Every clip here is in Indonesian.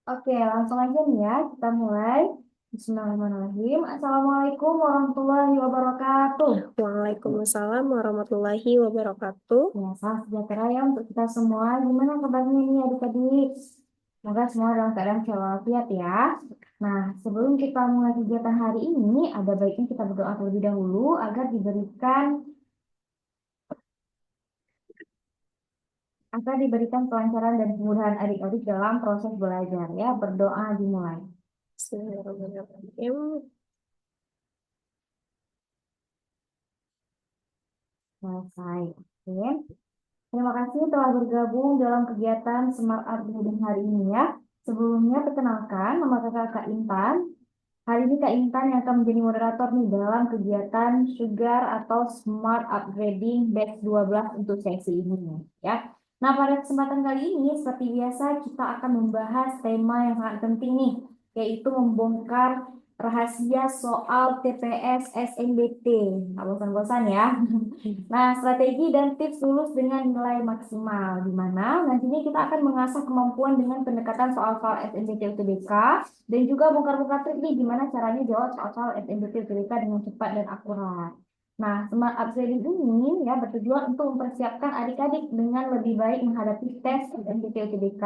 Oke, langsung aja nih ya, kita mulai. Bismillahirrahmanirrahim. Assalamualaikum warahmatullahi wabarakatuh. Waalaikumsalam warahmatullahi wabarakatuh. Ya, salam sejahtera ya untuk kita semua. Gimana kabarnya ini adik-adik? Semoga semua dalam keadaan sehat walafiat ya. Nah, sebelum kita mulai kegiatan hari ini, ada baiknya kita berdoa terlebih dahulu agar diberikan kelancaran dan kemudahan adik-adik dalam proses belajar ya. Berdoa dimulai. Bismillahirrahmanirrahim. Selesai. Oke. Terima kasih telah bergabung dalam kegiatan Smart Art Reading hari ini ya. Sebelumnya perkenalkan, nama kakak Kak Intan. Hari ini Kak Intan yang akan menjadi moderator nih dalam kegiatan Sugar atau Smart Upgrading Batch 12 untuk sesi ini ya. Nah, pada kesempatan kali ini seperti biasa kita akan membahas tema yang sangat penting nih, yaitu membongkar rahasia soal TPS SNBT. Nggak bosan-bosan ya. Nah, strategi dan tips lulus dengan nilai maksimal, di mana nantinya kita akan mengasah kemampuan dengan pendekatan soal-soal SNBT UTBK dan juga bongkar-bongkar trik nih gimana caranya jawab soal-soal SNBT UTBK dengan cepat dan akurat. Nah, Smart Upgrading ini ya bertujuan untuk mempersiapkan adik-adik dengan lebih baik menghadapi tes SNBT UTBK,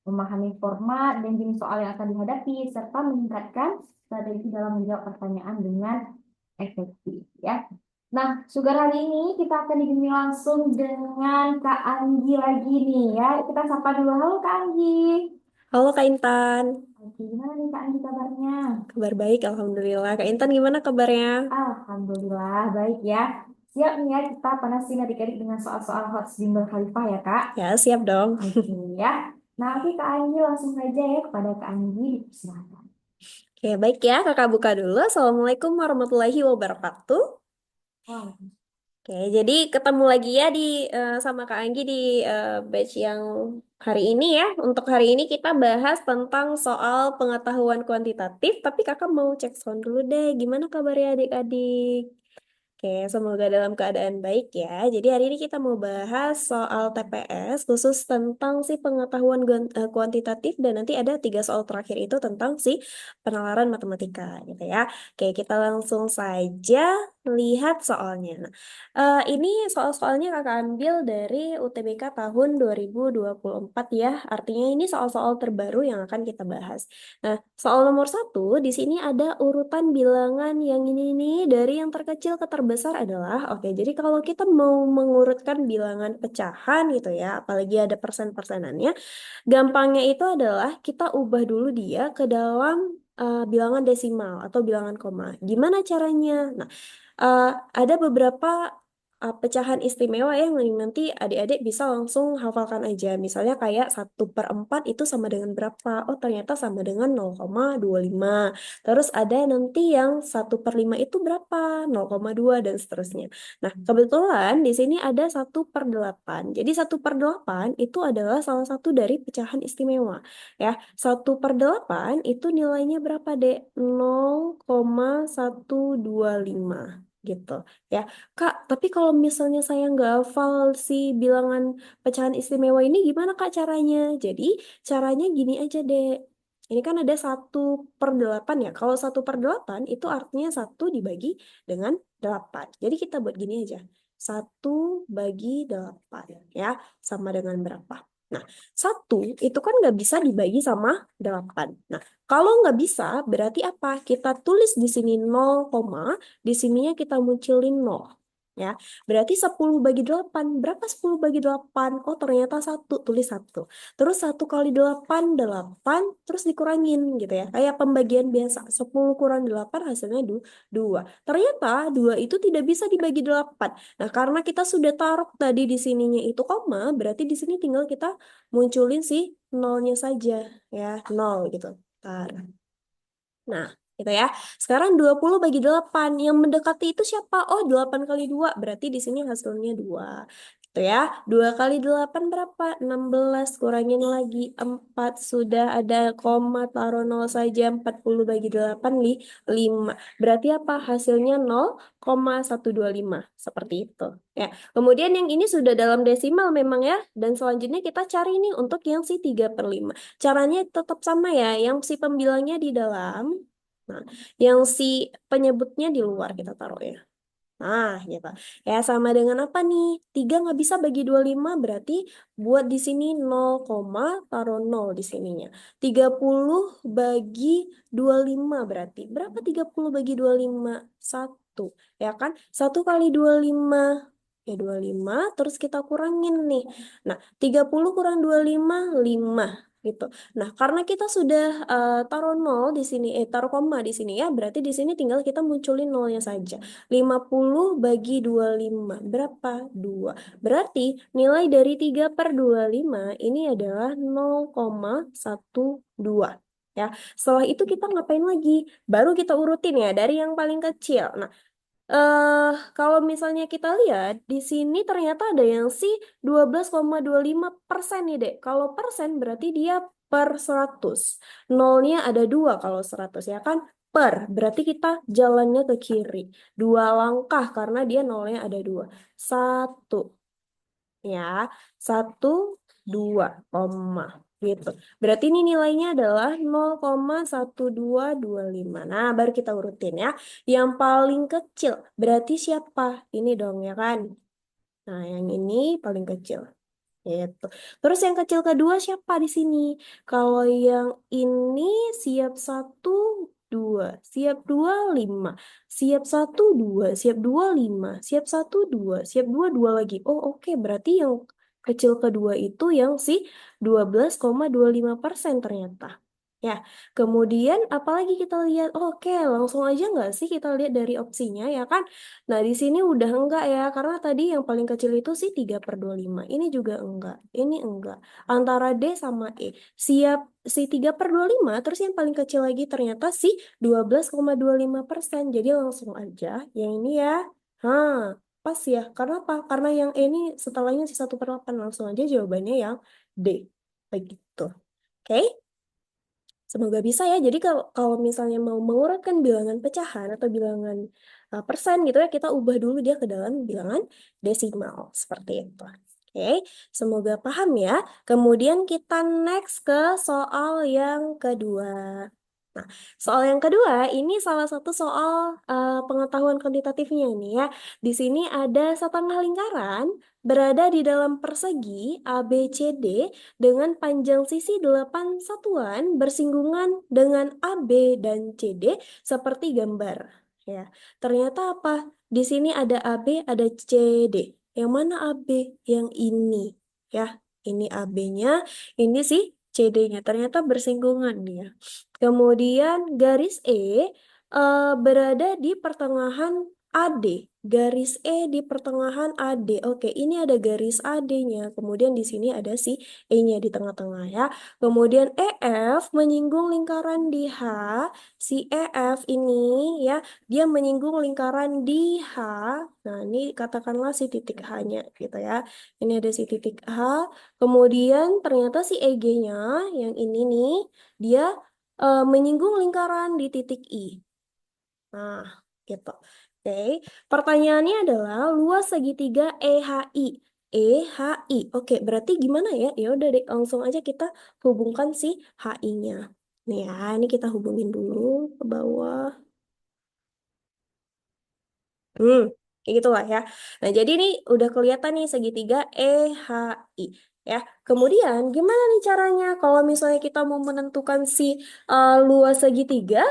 memahami format dan jenis soal yang akan dihadapi, serta meningkatkan strategi dalam menjawab pertanyaan dengan efektif ya. Nah, Sugar hari ini kita akan dibimbing langsung dengan Kak Anggi lagi nih ya. Kita sapa dulu. Halo Kak Anggi. Halo Kak Intan, Oke, gimana nih Kak Anggi kabarnya? kabar baik Alhamdulillah. Kak Intan gimana kabarnya? Alhamdulillah, baik ya. Siap nih ya kita panasin adik-adik dengan soal-soal hot bimbel Khalifah ya Kak. Ya siap dong. Oke ya. Nah, oke Kak Anggi langsung saja ya kepada Kak Anggi. Silakan. Oke baik ya kakak buka dulu. Assalamualaikum warahmatullahi wabarakatuh. Wow. Oke jadi ketemu lagi ya sama Kak Anggi di batch yang hari ini ya. Untuk hari ini kita bahas tentang soal pengetahuan kuantitatif. Tapi kakak mau cek sound dulu deh. Gimana kabarnya adik-adik? Oke, semoga dalam keadaan baik ya. Jadi hari ini kita mau bahas soal TPS khusus tentang si pengetahuan kuantitatif dan nanti ada 3 soal terakhir itu tentang si penalaran matematika gitu ya. Oke, kita langsung saja lihat soalnya. Nah, ini soal-soalnya kakak ambil dari UTBK tahun 2024 ya. Artinya ini soal-soal terbaru yang akan kita bahas. Nah, soal nomor 1, di sini ada urutan bilangan yang ini nih, dari yang terkecil ke terbesar adalah, oke, jadi kalau kita mau mengurutkan bilangan pecahan gitu ya, apalagi ada persen-persenannya, gampangnya itu adalah kita ubah dulu dia ke dalam bilangan desimal atau bilangan koma. Gimana caranya? Nah, eh, ada beberapa pecahan istimewa yang nanti adik-adik bisa langsung hafalkan aja. Misalnya kayak 1/4 itu sama dengan berapa? Oh, ternyata sama dengan 0,25. Terus ada nanti yang 1/5 itu berapa? 0,2 dan seterusnya. Nah, kebetulan di sini ada 1/8. Jadi 1/8 itu adalah salah satu dari pecahan istimewa. Ya, 1/8 itu nilainya berapa, Dek? 0,125 gitu. Ya, Kak, tapi kalau misalnya saya nggak hafal si bilangan pecahan istimewa ini gimana Kak caranya? Jadi caranya gini aja deh. Ini kan ada 1/8 ya. Kalau 1/8 itu artinya 1 dibagi dengan 8. Jadi kita buat gini aja. 1/8 ya. Sama dengan berapa? Nah, 1 itu kan nggak bisa dibagi sama 8. Nah, kalau nggak bisa berarti apa? Kita tulis di sini 0, di sininya kita munculin 0. Ya, berarti 10/8. Berapa 10/8? Oh, ternyata 1. Tulis 1. Terus 1 kali 8, 8. Terus dikurangin gitu ya. Kayak pembagian biasa. 10 kurang 8 hasilnya 2. Ternyata 2 itu tidak bisa dibagi 8. Nah, karena kita sudah taruh tadi di sininya itu koma, berarti di sini tinggal kita munculin si nolnya saja. Ya, 0 gitu. Tar. Nah, gitu ya. Sekarang 20/8. Yang mendekati itu siapa? Oh, 8 kali 2. Berarti di sini hasilnya 2. Tuh ya, 2 kali 8 berapa? 16, kurangin lagi 4, sudah ada koma, taruh 0 saja, 40 bagi 8, 5. Berarti apa? Hasilnya 0,125, seperti itu. Ya, kemudian yang ini sudah dalam desimal memang ya, dan selanjutnya kita cari nih untuk yang si 3/5. Caranya tetap sama ya, yang si pembilangnya di dalam, nah, yang si penyebutnya di luar kita taruh ya. Nah, gitu. Ya, sama dengan apa nih? 3 nggak bisa bagi 25, berarti buat di sini 0, taruh 0 di sininya. 30 bagi 25 berarti. Berapa 30 bagi 25? 1. Ya kan? 1 kali 25. Ya, 25. Terus kita kurangin nih. Nah, 30 kurang 25, 5. Gitu. Nah, karena kita sudah taruh 0 di sini, taruh koma di sini ya, berarti di sini tinggal kita munculin nolnya saja. 50 bagi 25. Berapa? 2. Berarti nilai dari 3/25 ini adalah 0,12. Ya, setelah itu kita ngapain lagi? Baru kita urutin ya dari yang paling kecil. Nah, kalau misalnya kita lihat di sini ternyata ada yang si 12,25% nih, Dek. Kalau persen berarti dia per 100. Nolnya ada 2 kalau 100 ya kan? Per, berarti kita jalannya ke kiri. 2 langkah karena dia nolnya ada 2. 1, ya. 1, 2, koma. Gitu. Berarti ini nilainya adalah 0,1225. Nah, baru kita urutin ya. Yang paling kecil berarti siapa? Ini dong ya kan? Nah, yang ini paling kecil. Gitu. Terus yang kecil kedua siapa di sini? Kalau yang ini siap 1, 2, siap 2, 5, siap 1, 2, siap 2, 5, siap 1, 2, siap 2, 2 lagi. Oh, oke. Berarti yang kecil kedua itu yang si 12,25% ternyata. Ya, kemudian apalagi kita lihat, oke, langsung aja nggak sih kita lihat dari opsinya ya kan? Nah, di sini udah enggak ya, karena tadi yang paling kecil itu sih 3/25. Ini juga enggak, ini enggak. Antara D sama E. Siap si 3/25, terus yang paling kecil lagi ternyata si 12,25%. Jadi langsung aja yang ini ya. Hah, pas ya. Karena apa? Karena yang E ini setelahnya si 1/8. Langsung aja jawabannya yang D. Begitu. Oke? Semoga bisa ya. Jadi kalau kalau misalnya mau mengurutkan bilangan pecahan atau bilangan persen gitu ya, kita ubah dulu dia ke dalam bilangan desimal seperti itu. Oke, semoga paham ya. Kemudian kita next ke soal yang kedua. Nah, soal yang kedua ini salah satu soal pengetahuan kuantitatifnya ini ya. Di sini ada setengah lingkaran berada di dalam persegi ABCD dengan panjang sisi 8 satuan bersinggungan dengan AB dan CD seperti gambar. Ya, ternyata apa? Di sini ada AB, ada CD. Yang mana AB? Yang ini. Ya, ini AB-nya, ini sih CD-nya. Ternyata bersinggungan dia. Kemudian garis berada di pertengahan AD. Garis E di pertengahan AD. Oke, ini ada garis AD-nya. Kemudian di sini ada si E-nya di tengah-tengah ya. Kemudian EF menyinggung lingkaran di H. Si EF ini ya, dia menyinggung lingkaran di H. Nah, ini katakanlah si titik H-nya gitu ya. Ini ada si titik H. Kemudian ternyata si EG-nya yang ini nih, dia menyinggung lingkaran di titik I. Nah, gitu. Oke, pertanyaannya adalah luas segitiga EHI. EHI. Oke, berarti gimana ya? Ya udah deh, langsung aja kita hubungkan si HI-nya. Nih ya, ini kita hubungin dulu ke bawah. Kayak gitulah ya. Nah, jadi ini udah kelihatan nih segitiga EHI. Ya, kemudian gimana nih caranya kalau misalnya kita mau menentukan si luas segitiga?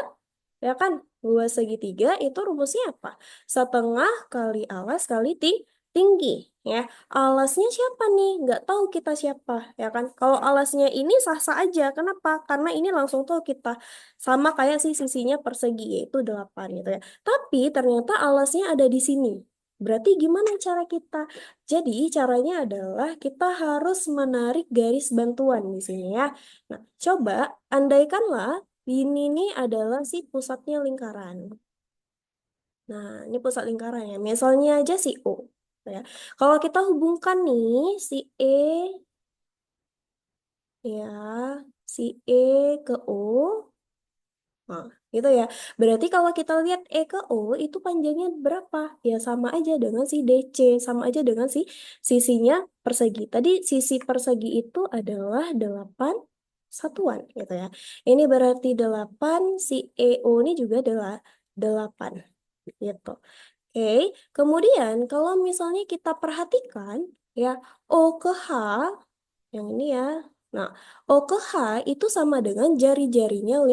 Ya kan, luas segitiga itu rumusnya apa? Setengah kali alas kali tinggi. Ya, alasnya siapa nih? Nggak tahu kita siapa, ya kan? Kalau alasnya ini sah-sah aja. Kenapa? Karena ini langsung tuh kita sama kayak si sisinya persegi, yaitu 8 gitu ya. Tapi ternyata alasnya ada di sini. Berarti gimana cara kita? Jadi caranya adalah kita harus menarik garis bantuan di sini ya. Nah, coba andaikanlah ini nih adalah si pusatnya lingkaran. Nah, ini pusat lingkarannya. Misalnya aja si O. Ya. Kalau kita hubungkan nih si E ya, si E ke O, nah, gitu ya. Berarti kalau kita lihat E ke O itu panjangnya berapa? Ya sama aja dengan si DC, sama aja dengan si sisinya persegi. Tadi sisi persegi itu adalah 8 satuan gitu ya. Ini berarti 8, si EO ini juga adalah 8 gitu. Oke, kemudian kalau misalnya kita perhatikan ya O ke H yang ini ya. Nah, O ke H itu sama dengan jari-jarinya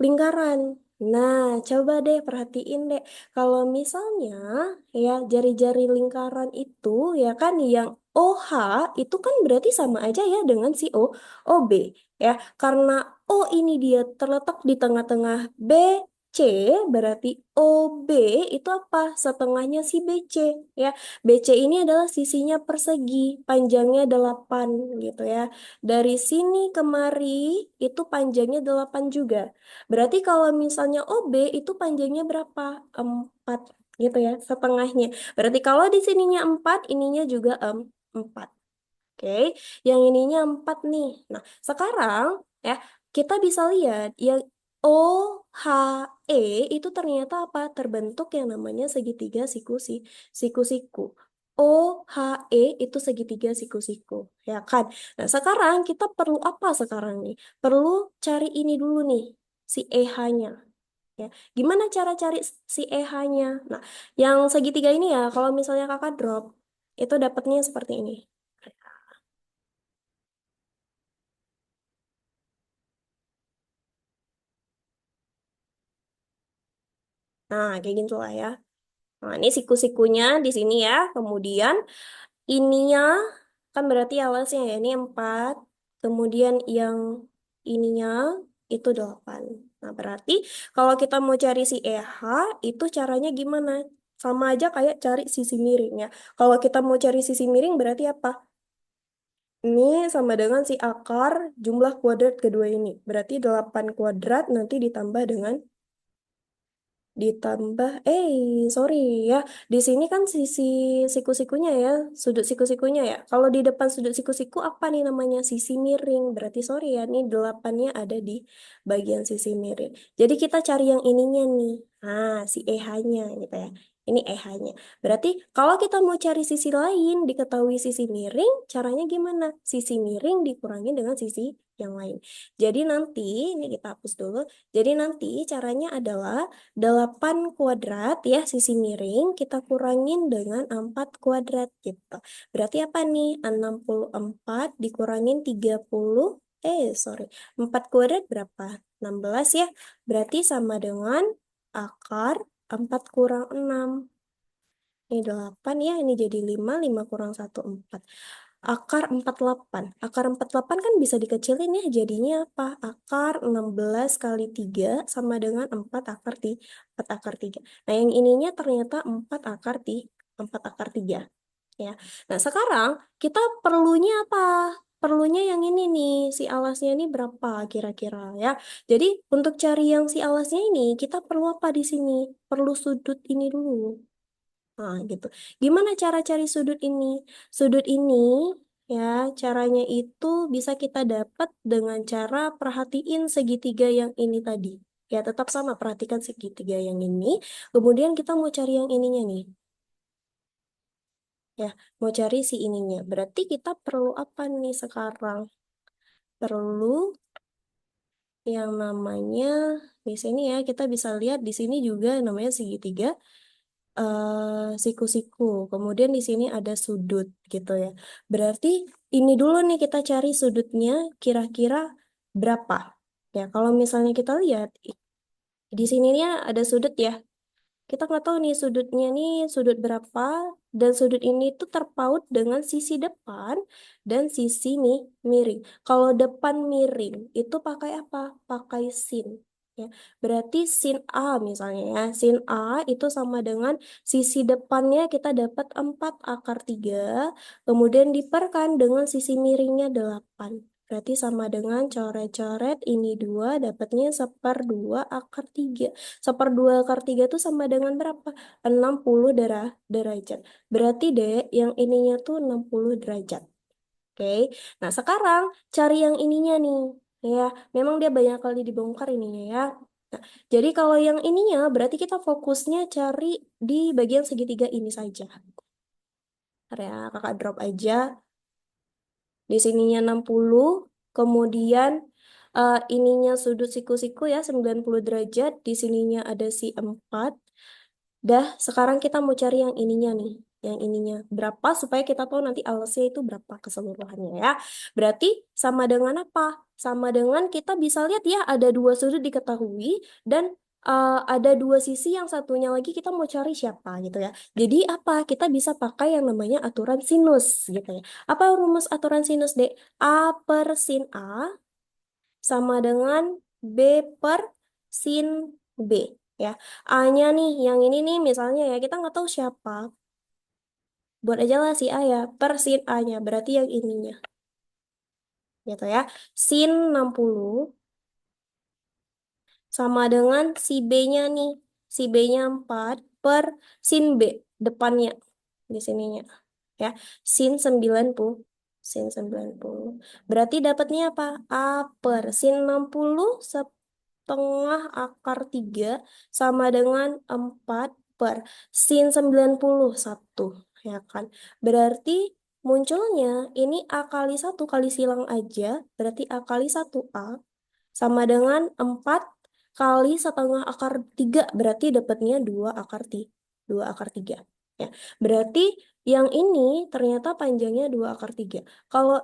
lingkaran. Nah, coba deh perhatiin deh. Kalau misalnya ya jari-jari lingkaran itu ya kan yang OH itu kan berarti sama aja ya dengan si OB ya. Karena O ini dia terletak di tengah-tengah BC berarti OB itu apa? Setengahnya si BC ya. BC ini adalah sisinya persegi, panjangnya 8 gitu ya. Dari sini kemari itu panjangnya 8 juga. Berarti kalau misalnya OB itu panjangnya berapa? 4 gitu ya, setengahnya. Berarti kalau di sininya 4, ininya juga 4. Oke, yang ininya 4 nih. Nah, sekarang ya kita bisa lihat yang OHE itu ternyata apa? Terbentuk yang namanya segitiga siku-siku. OHE itu segitiga siku-siku, ya kan? Nah, sekarang kita perlu apa sekarang nih? Perlu cari ini dulu nih, si EH-nya. Ya, gimana cara cari si EH-nya? Nah, yang segitiga ini ya, kalau misalnya kakak drop, itu dapatnya seperti ini. Nah, kayak gitu lah ya. Nah, ini siku-sikunya di sini ya. Kemudian ininya kan berarti alasnya ya. Ini 4. Kemudian yang ininya itu 8. Nah, berarti kalau kita mau cari si EH, itu caranya gimana? Sama aja kayak cari sisi miringnya. Kalau kita mau cari sisi miring berarti apa? Ini sama dengan si akar jumlah kuadrat kedua ini. Berarti 8 kuadrat nanti ditambah dengan ditambah sorry ya, di sini kan sisi siku-sikunya ya, sudut siku-sikunya ya, kalau di depan sudut siku-siku apa nih namanya, sisi miring. Berarti sorry ya, ini 8-nya ada di bagian sisi miring, jadi kita cari yang ininya nih, si EH-nya gitu ya, ini EH-nya. Berarti kalau kita mau cari sisi lain diketahui sisi miring, caranya gimana? Sisi miring dikurangi dengan sisi yang lain. Jadi nanti ini kita hapus dulu. Jadi nanti caranya adalah 8 kuadrat ya sisi miring kita kurangin dengan 4 kuadrat gitu. Berarti apa nih? 64 dikurangin 30, sorry, 4 kuadrat berapa? 16 ya. Berarti sama dengan akar 4 kurang 6. Ini 8 ya, ini jadi 5, 5 kurang 1, 4. Akar 48. Akar 48 kan bisa dikecilin ya, jadinya apa? Akar 16 kali 3 sama dengan 4 akar 4 akar 3. Nah, yang ininya ternyata 4 akar 3 ya. Nah, sekarang kita perlunya apa? Perlunya yang ini nih, si alasnya ini berapa kira-kira ya. Jadi, untuk cari yang si alasnya ini, kita perlu apa di sini? Perlu sudut ini dulu. Nah, gitu. Gimana cara cari sudut ini? Sudut ini ya, caranya itu bisa kita dapat dengan cara perhatiin segitiga yang ini tadi. Ya, tetap sama, perhatikan segitiga yang ini. Kemudian kita mau cari yang ininya nih. Ya, mau cari si ininya. Berarti kita perlu apa nih sekarang? Perlu yang namanya di sini ya, kita bisa lihat di sini juga namanya segitiga siku-siku. Kemudian di sini ada sudut gitu ya. Berarti ini dulu nih kita cari sudutnya kira-kira berapa. Ya, kalau misalnya kita lihat di sini nih ada sudut ya. Kita nggak tahu nih sudutnya nih sudut berapa, dan sudut ini tuh terpaut dengan sisi depan dan sisi nih miring. Kalau depan miring itu pakai apa? Pakai sin. Ya, berarti sin A misalnya ya. Sin A itu sama dengan sisi depannya kita dapat 4 akar 3, kemudian diperkan dengan sisi miringnya 8. Berarti sama dengan coret-coret ini 2, dapatnya 1/2 akar 3. 1/2 akar 3 itu sama dengan berapa? 60 derajat. Berarti deh, yang ininya tuh 60 derajat. Oke, nah sekarang cari yang ininya nih. Ya, memang dia banyak kali dibongkar ininya ya. Nah, jadi kalau yang ininya berarti kita fokusnya cari di bagian segitiga ini saja. Ntar ya, kakak drop aja. Di sininya 60, kemudian ininya sudut siku-siku ya 90 derajat, di sininya ada si 4. Dah, sekarang kita mau cari yang ininya nih. Yang ininya berapa supaya kita tahu nanti alasnya itu berapa keseluruhannya ya. Berarti sama dengan apa? Sama dengan kita bisa lihat ya ada dua sudut diketahui dan ada dua sisi yang satunya lagi kita mau cari siapa gitu ya. Jadi apa? Kita bisa pakai yang namanya aturan sinus gitu ya. Apa rumus aturan sinus, Dek? A per sin A sama dengan B per sin B ya. A-nya nih, yang ini nih misalnya ya, kita nggak tahu siapa. Buat aja lah si A ya, per sin A-nya, berarti yang ininya. Gitu ya. Sin 60 sama dengan si B-nya nih. Si B-nya 4 per sin B, depannya. Di sininya. Ya, sin 90. Sin 90. Berarti dapatnya apa? A per sin 60 1/2 akar 3 sama dengan 4 per sin 91 ya kan. Berarti munculnya ini A kali 1 kali silang aja, berarti A kali 1A sama dengan 4 kali 1/2 akar 3, berarti dapatnya 2 akar 3. Ya. Berarti yang ini ternyata panjangnya 2 akar 3. Kalau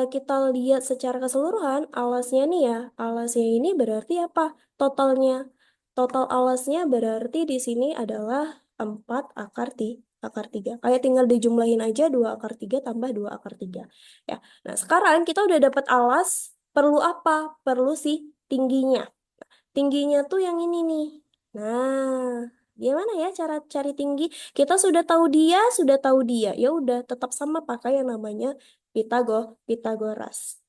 kita lihat secara keseluruhan, alasnya nih ya, alasnya ini berarti apa? Totalnya. Total alasnya berarti di sini adalah 4 akar 3. Kayak tinggal dijumlahin aja 2 akar 3 tambah 2 akar 3. Ya. Nah, sekarang kita udah dapat alas, perlu apa? Perlu si tingginya. Tingginya tuh yang ini nih. Nah, gimana ya cara cari tinggi? Kita sudah tahu dia, sudah tahu dia. Ya udah, tetap sama pakai yang namanya Pitagoras.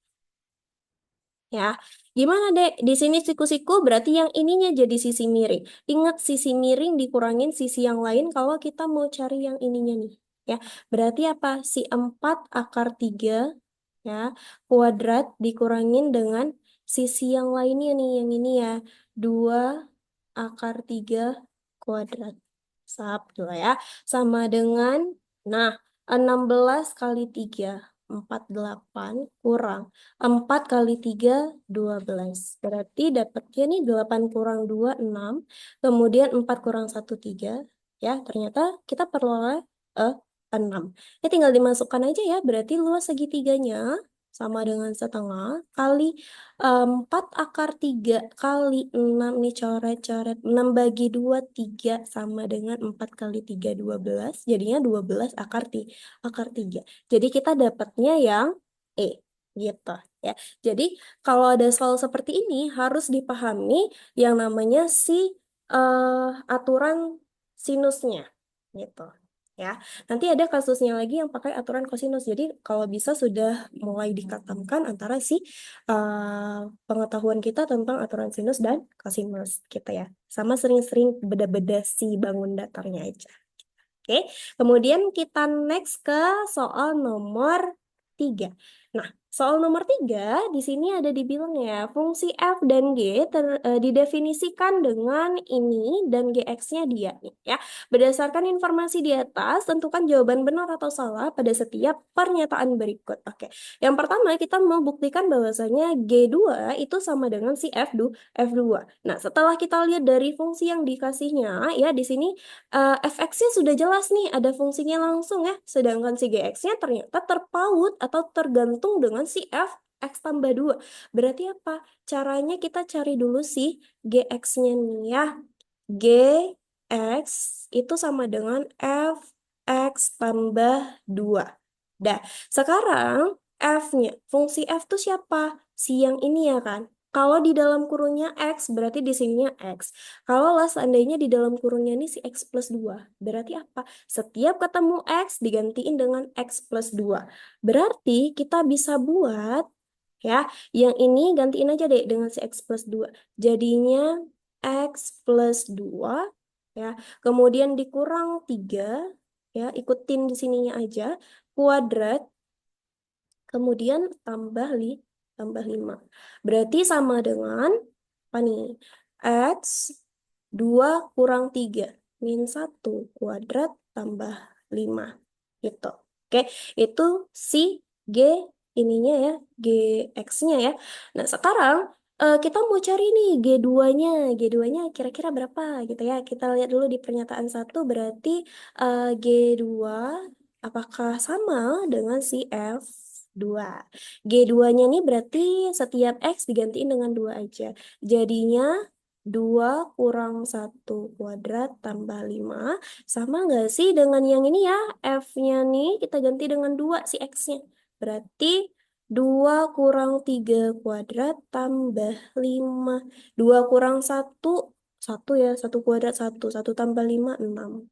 Ya, gimana dek? Di sini siku-siku berarti yang ininya jadi sisi miring. Ingat sisi miring dikurangin sisi yang lain kalau kita mau cari yang ininya nih. Ya, berarti apa? Si 4 akar 3 ya kuadrat dikurangin dengan sisi yang lainnya nih, yang ini ya. 2 akar 3 kuadrat. Satu ya. Sama dengan, nah, 16 kali 3 48 kurang 4 kali 3 12. Berarti dapatnya nih 8 kurang 2 6. Kemudian 4 kurang 1 3. Ya, ternyata kita peroleh 6. Ini tinggal dimasukkan aja ya. Berarti luas segitiganya sama dengan setengah kali 4 akar 3 kali 6 nih coret-coret 6 bagi 2 3 sama dengan 4 kali 3 12 jadinya 12 akar 3. Jadi kita dapatnya yang E gitu ya. Jadi kalau ada soal seperti ini harus dipahami yang namanya si aturan sinusnya gitu ya. Nanti ada kasusnya lagi yang pakai aturan kosinus. Jadi kalau bisa sudah mulai dikatamkan antara si pengetahuan kita tentang aturan sinus dan kosinus gitu ya. Sama sering-sering beda-beda si bangun datarnya aja. Oke, kemudian kita next ke soal nomor 3. Nah, soal nomor 3 di sini ada dibilang ya, fungsi f dan g didefinisikan dengan ini dan gx-nya dia nih ya. Berdasarkan informasi di atas, tentukan jawaban benar atau salah pada setiap pernyataan berikut. Oke, yang pertama kita mau buktikan bahwasanya G2 itu sama dengan si F2. Nah, setelah kita lihat dari fungsi yang dikasihnya ya di sini fx-nya sudah jelas nih, ada fungsinya langsung ya. Sedangkan si gx-nya ternyata terpaut atau tergantung dengan si f x tambah 2. Berarti apa? Caranya kita cari dulu si gx-nya nih ya. Gx itu sama dengan fx tambah 2. Dah, sekarang f-nya, fungsi f itu siapa? Si yang ini ya kan? Kalau di dalam kurungnya X, berarti di sininya X. Kalau lah seandainya di dalam kurungnya ini si X plus 2. Berarti apa? Setiap ketemu X digantiin dengan X plus 2. Berarti kita bisa buat Ya, yang ini gantiin aja deh dengan si X plus 2. Jadinya X plus 2, ya. Kemudian dikurang 3, ya, ikutin di sininya aja. Kuadrat, kemudian tambah 5. Berarti sama dengan, apa nih? X 2 kurang 3. Min 1 kuadrat tambah 5. Gitu. Oke, itu si G ininya ya, GX-nya ya. Nah, sekarang kita mau cari nih G2-nya. G2-nya kira-kira berapa gitu ya. Kita lihat dulu di pernyataan satu, berarti G2 apakah sama dengan si F2? G2-nya nih berarti setiap X digantiin dengan 2 aja. Jadinya 2 kurang 1 kuadrat tambah 5. Sama nggak sih dengan yang ini ya? F-nya nih kita ganti dengan 2 si X-nya. Berarti 2 kurang 3 kuadrat tambah 5. 2 kurang satu ya. Satu kuadrat satu. Satu tambah 5 6.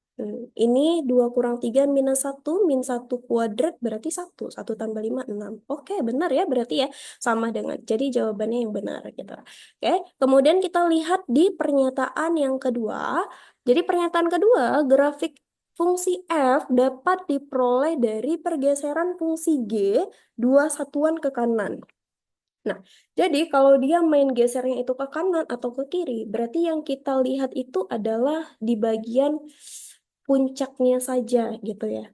Ini 2 kurang 3 minus satu. Min satu kuadrat berarti satu. Satu tambah 5 6. Oke, benar ya berarti ya. Sama dengan. Jadi jawabannya yang benar gitu. Oke, kemudian kita lihat di pernyataan yang kedua. Jadi pernyataan kedua, grafik fungsi f dapat diperoleh dari pergeseran fungsi g dua satuan ke kanan. Nah, jadi kalau dia main gesernya itu ke kanan atau ke kiri, berarti yang kita lihat itu adalah di bagian puncaknya saja gitu ya.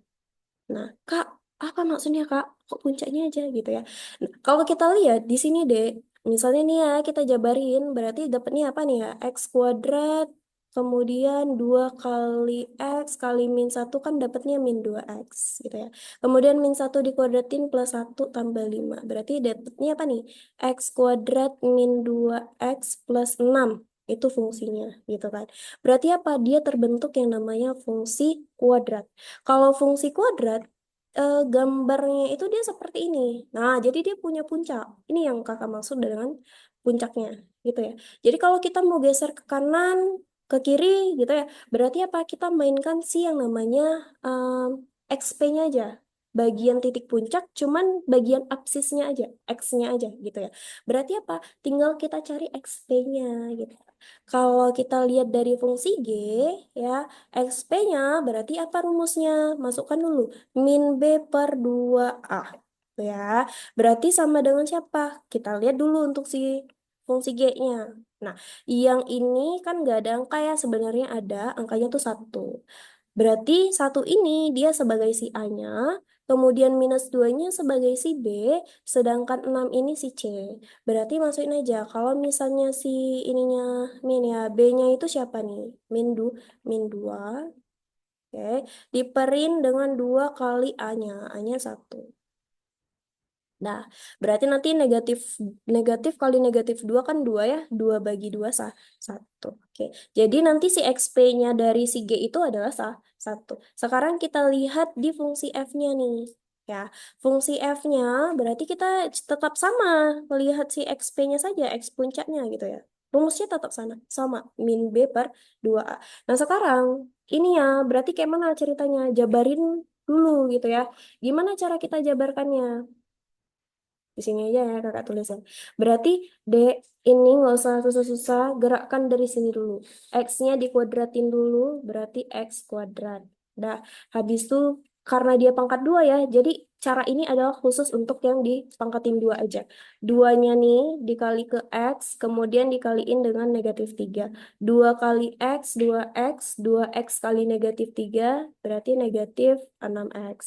Nah, Kak, apa maksudnya Kak? Kok puncaknya aja gitu ya? Nah, kalau kita lihat di sini deh, misalnya nih ya, kita jabarin, berarti dapatnya apa nih ya? X kuadrat, kemudian 2 kali X kali min satu kan dapatnya min 2X gitu ya. Kemudian min satu dikuadratin plus satu tambah 5. Berarti dapatnya apa nih? X kuadrat min 2X plus 6. Itu fungsinya gitu kan. Berarti apa? Dia terbentuk yang namanya fungsi kuadrat. Kalau fungsi kuadrat, gambarnya itu dia seperti ini. Nah, jadi dia punya puncak. Ini yang kakak maksud dengan puncaknya, gitu ya. Jadi kalau kita mau geser ke kanan, ke kiri, gitu ya, berarti apa? Kita mainkan si yang namanya XP-nya aja. Bagian titik puncak, cuman bagian absisnya aja, X-nya aja, gitu ya. Berarti apa? Tinggal kita cari XP-nya, gitu. Kalau kita lihat dari fungsi G, ya, XP-nya berarti apa rumusnya? Masukkan dulu. Min B per 2A. Tuh ya. Berarti sama dengan siapa? Kita lihat dulu untuk si fungsi G-nya. Nah, yang ini kan nggak ada angka ya. Sebenarnya ada. Angkanya tuh satu. Berarti satu ini dia sebagai si A-nya. Kemudian minus 2-nya sebagai si B. Sedangkan 6 ini si C. Berarti masukin aja. Kalau misalnya si ininya min ya. B-nya itu siapa nih? Min 2. Oke, diperin dengan 2 kali A-nya. A-nya 1. Nah, berarti nanti negatif negatif kali negatif 2 kan 2 ya. 2 bagi 2 sah 1. Oke. Jadi nanti si XP-nya dari si G itu adalah sah 1. Sekarang kita lihat di fungsi F-nya nih. Ya, fungsi F-nya berarti kita tetap sama melihat si XP-nya saja, X puncaknya gitu ya. Rumusnya tetap sama, min B per 2A. Nah, sekarang ini ya, berarti kayak mana ceritanya? Jabarin dulu gitu ya. Gimana cara kita jabarkannya? Di sini aja ya kakak tulisnya. Berarti D ini nggak usah susah-susah, gerakkan dari sini dulu. X-nya dikuadratin dulu, berarti X kuadrat. Dah, habis itu karena dia pangkat 2 ya, jadi cara ini adalah khusus untuk yang dipangkatin 2 aja. Duanya nih dikali ke X, kemudian dikaliin dengan negatif 3. 2 kali X, 2X, 2X kali negatif 3, berarti negatif 6X.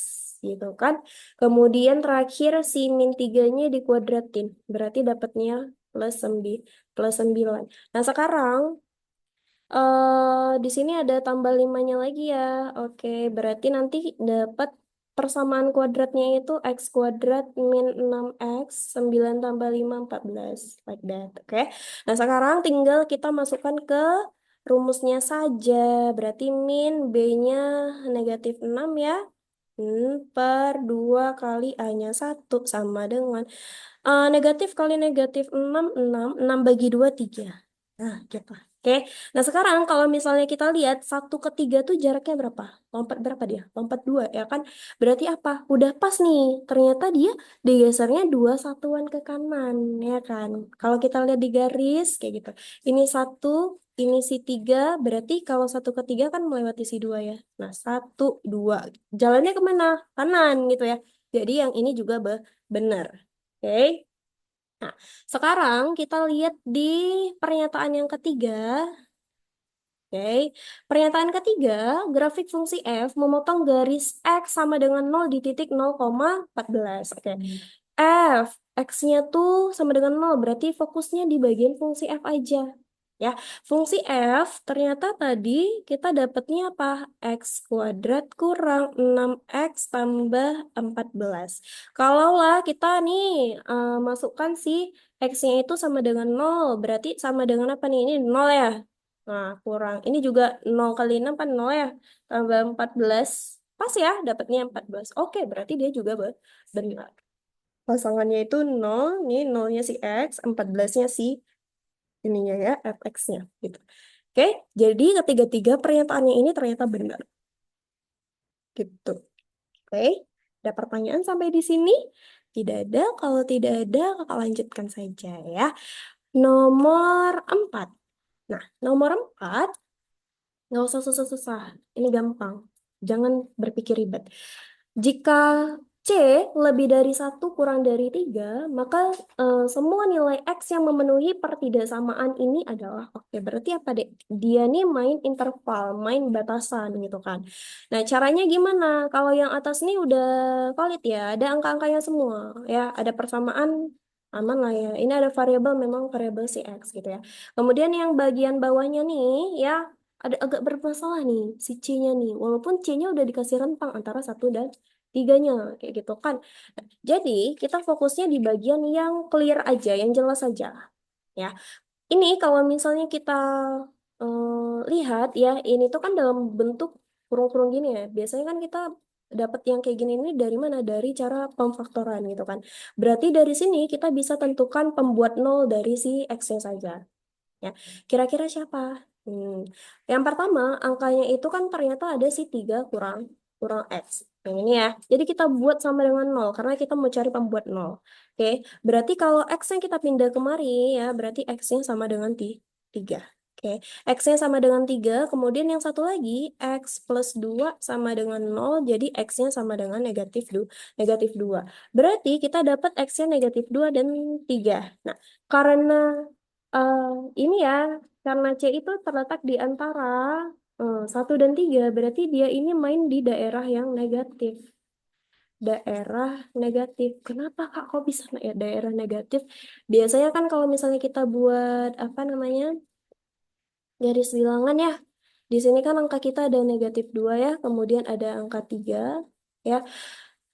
Gitu kan? Kemudian terakhir si min 3-nya dikuadratin. Berarti dapatnya plus 9. Nah, sekarang di sini ada tambah 5-nya lagi ya. Oke, berarti nanti dapat persamaan kuadratnya itu X kuadrat min 6X 9 tambah 5 14. Like that. Oke. Nah, sekarang tinggal kita masukkan ke rumusnya saja. Berarti min B-nya negatif 6 ya. Per 2 kali A-nya 1 sama dengan negatif kali negatif 6 6 6 bagi 2 3. Nah, gitu. Oke, nah sekarang kalau misalnya kita lihat 1 ke 3 tuh jaraknya berapa? Lompat berapa dia? Lompat 2 ya kan? Berarti apa? Udah pas nih. Ternyata dia digesernya 2 satuan ke kanan ya kan? Kalau kita lihat di garis kayak gitu. Ini 1, ini si 3. Berarti kalau 1 ke 3 kan melewati si 2 ya. Nah 1, 2. Jalannya kemana? Kanan gitu ya. Jadi yang ini juga benar. Oke. Nah, sekarang kita lihat di pernyataan yang ketiga. Oke, pernyataan ketiga, grafik fungsi f memotong garis x sama dengan 0 di titik 0,14. Oke, f, x-nya tuh sama dengan 0, berarti fokusnya di bagian fungsi f aja. Ya, fungsi f ternyata tadi kita dapatnya apa? X kuadrat kurang 6x tambah 14. Kalaulah kita nih masukkan si x-nya itu sama dengan 0, berarti sama dengan apa nih? Ini 0 ya? Nah, kurang. Ini juga 0 kali 6 kan 0 ya? Tambah 14. Pas ya, dapatnya 14. Oke, berarti dia juga benar. Pasangannya itu 0, nih 0-nya si X, 14-nya si ininya ya, fx-nya. Gitu. Oke, jadi ketiga-tiga pernyataannya ini ternyata benar. Gitu. Oke, ada pertanyaan sampai di sini? Tidak ada, kalau tidak ada, kakak lanjutkan saja ya. Nomor 4. Nah, nomor 4 nggak usah susah-susah. Ini gampang. Jangan berpikir ribet. Jika C lebih dari 1 kurang dari 3, maka semua nilai X yang memenuhi pertidaksamaan ini adalah oke. Berarti apa, Dek? Dia nih main interval, main batasan gitu kan. Nah, caranya gimana? Kalau yang atas nih udah valid ya, ada angka-angkanya semua ya, ada persamaan aman lah ya. Ini ada variabel memang variabel si X gitu ya. Kemudian yang bagian bawahnya nih ya ada agak bermasalah nih si C-nya nih. Walaupun C-nya udah dikasih rentang antara 1 dan 3-nya kayak gitu kan. Nah, jadi kita fokusnya di bagian yang clear aja, yang jelas aja ya. Ini kalau misalnya kita lihat ya, ini tuh kan dalam bentuk kurung-kurung gini ya. Biasanya kan kita dapat yang kayak gini ini dari mana? Dari cara pemfaktoran gitu kan. Berarti dari sini kita bisa tentukan pembuat nol dari si X-nya saja. Ya, kira-kira siapa? Hmm. Yang pertama, angkanya itu kan ternyata ada si 3 kurang kurang X. Yang ini ya. Jadi kita buat sama dengan 0 karena kita mau cari pembuat 0. Oke, berarti kalau X yang kita pindah kemari ya, berarti X-nya sama dengan 3. Oke, X-nya sama dengan 3, kemudian yang satu lagi, X plus 2 sama dengan 0, jadi X-nya sama dengan negatif 2. Berarti kita dapat X-nya negatif 2 dan 3. Nah, karena Eh, ini ya, karena C itu terletak di antara 1 dan 3, berarti dia ini main di daerah yang negatif. Daerah negatif. Kenapa Kak kok bisa daerah negatif? Biasanya kan kalau misalnya kita buat apa namanya garis bilangan ya, di sini kan angka kita ada negatif 2 ya, kemudian ada angka 3 ya.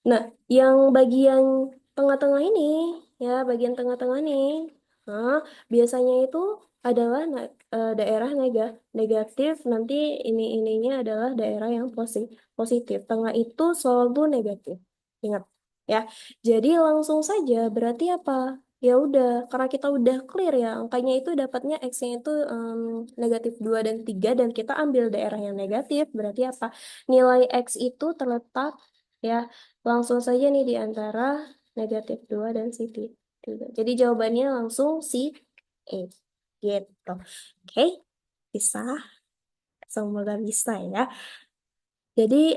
Nah, yang bagian tengah-tengah ini, ya, bagian tengah-tengah nih, nah, biasanya itu adalah daerah negatif, nanti ininya adalah daerah yang positif. Tengah itu selalu negatif. Ingat, ya. Jadi langsung saja berarti apa? Ya udah, karena kita udah clear ya, angkanya itu dapatnya X-nya itu negatif 2 dan 3 dan kita ambil daerah yang negatif, berarti apa? Nilai X itu terletak ya langsung saja nih di antara negatif 2 dan si 3. Jadi jawabannya langsung si E. Gitu. Oke, bisa. Semoga bisa ya. Jadi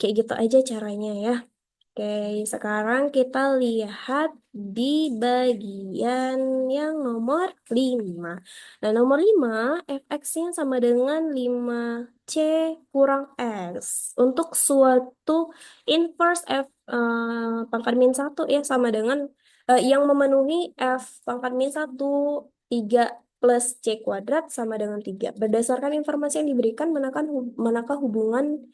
kayak gitu aja caranya ya. Oke, sekarang kita lihat di bagian yang nomor 5. Nah, nomor 5, fx-nya sama dengan 5c kurang x. Untuk suatu inverse f pangkat min 1 ya sama dengan yang memenuhi f pangkat min 1, 3 plus c kuadrat sama dengan 3. Berdasarkan informasi yang diberikan, manakah hubungan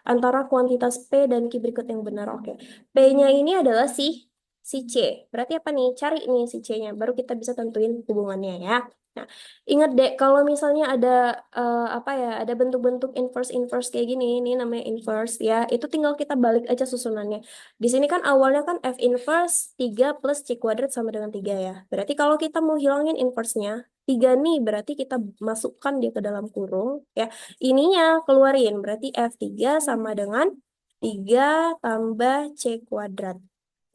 antara kuantitas P dan Q berikut yang benar? Oke. P-nya ini adalah si C. Berarti apa nih? Cari nih si C-nya. Baru kita bisa tentuin hubungannya ya. Nah, ingat deh kalau misalnya ada apa ya, ada bentuk-bentuk inverse kayak gini, ini namanya inverse ya. Itu tinggal kita balik aja susunannya. Di sini kan awalnya kan f inverse 3 plus c kuadrat sama dengan 3 ya. Berarti kalau kita mau hilangin inverse-nya, 3 nih berarti kita masukkan dia ke dalam kurung ya. Ininya keluarin, berarti f3 sama dengan 3 tambah c kuadrat